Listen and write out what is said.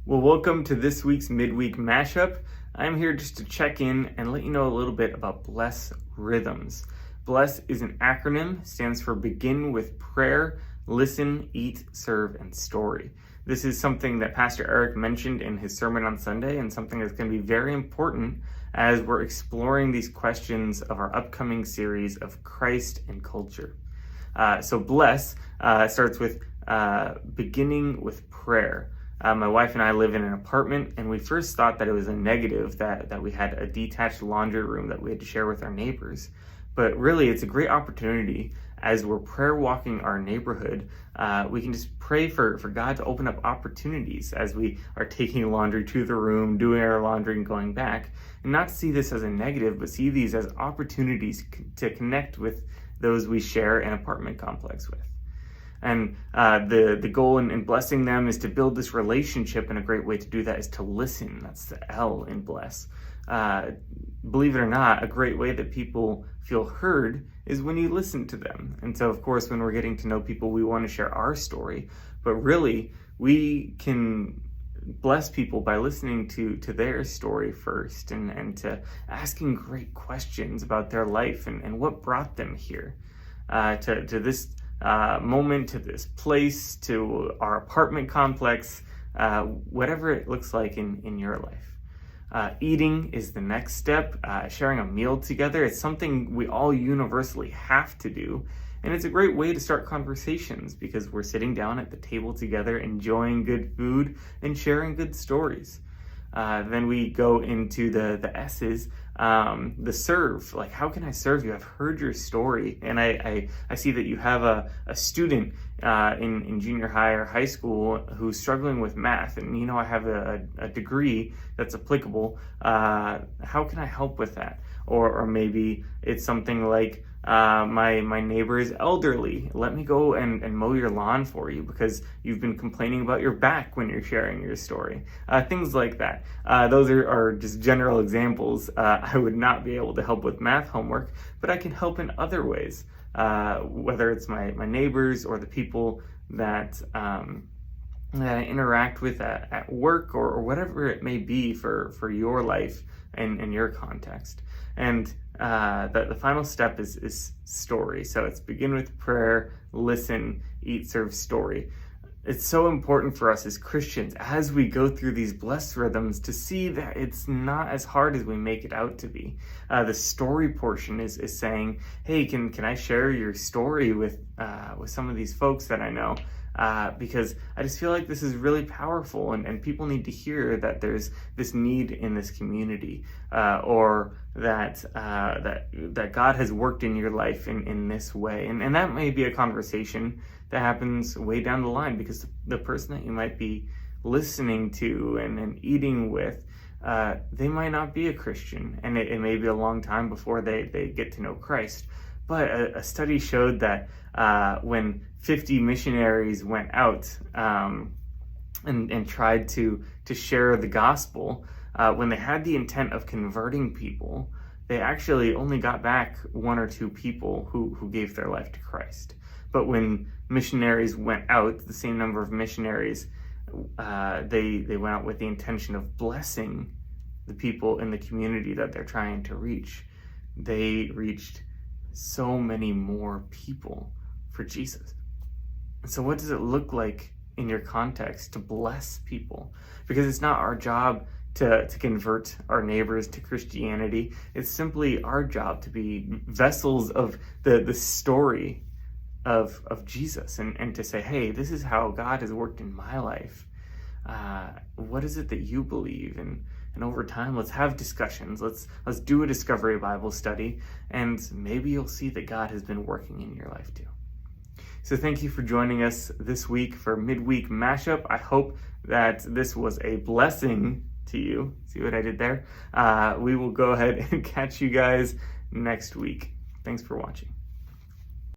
Well, welcome to this week's midweek mashup. I'm here just to check in and let you know a little bit about Bless Rhythms. Bless is an acronym, stands for Begin with Prayer, Listen, Eat, Serve, and Story. This is something that Pastor Eric mentioned in his sermon on Sunday and something that's going to be very important as we're exploring these questions of our upcoming series of Christ and culture. So Bless starts with beginning with prayer. My wife and I live in an apartment, and we first thought that it was a negative that we had a detached laundry room that we had to share with our neighbors. But really, it's a great opportunity as we're prayer walking our neighborhood. We can just pray for God to open up opportunities as we are taking laundry to the room, doing our laundry and going back, and not see this as a negative, but see these as opportunities to connect with those we share an apartment complex with. And the goal in blessing them is to build this relationship, and a great way to do that is to listen. That's the L in bless. Believe it or not, a great way that people feel heard is when you listen to them. And so, of course, when we're getting to know people, we want to share our story. But really, we can bless people by listening to their story first and to asking great questions about their life and what brought them here to this moment, to this place, to our apartment complex, whatever it looks like in your life. Eating is the next step. Sharing a meal together, it's something we all universally have to do. And it's a great way to start conversations because we're sitting down at the table together, enjoying good food and sharing good stories. Then we go into the S's, the serve. Like, how can I serve you? I've heard your story, and I see that you have a student in junior high or high school who's struggling with math, and I have a degree that's applicable. How can I help with that? Or maybe it's something like, my neighbor is elderly. Let me go and mow your lawn for you because you've been complaining about your back when you're sharing your story. Things like that. Those are just general examples. I would not be able to help with math homework, but I can help in other ways, whether it's my neighbors or the people that I interact with at work or whatever it may be for your life and your context. And the final step is story. So it's begin with prayer, listen, eat, serve, story. It's so important for us as Christians as we go through these blessed rhythms to see that it's not as hard as we make it out to be. The story portion is saying, hey, can I share your story with some of these folks that I know? Because I just feel like this is really powerful, and people need to hear that there's this need in this community, or that God has worked in your life in this way. And that may be a conversation that happens way down the line because the person that you might be listening to and eating with, they might not be a Christian, and it may be a long time before they get to know Christ. But a study showed that when 50 missionaries went out and tried to share the gospel, when they had the intent of converting people, they actually only got back 1 or 2 people who gave their life to Christ. But when missionaries went out, the same number of missionaries, they went out with the intention of blessing the people in the community that they're trying to reach. They reached so many more people for Jesus. And so what does it look like in your context to bless people? Because it's not our job to convert our neighbors to Christianity. It's simply our job to be vessels of the story of Jesus and to say, hey, this is how God has worked in my life. What is it that you believe? And over time, let's have discussions. Let's do a Discovery Bible study, and maybe you'll see that God has been working in your life too. So thank you for joining us this week for Midweek Mashup. I hope that this was a blessing to you. See what I did there? We will go ahead and catch you guys next week. Thanks for watching.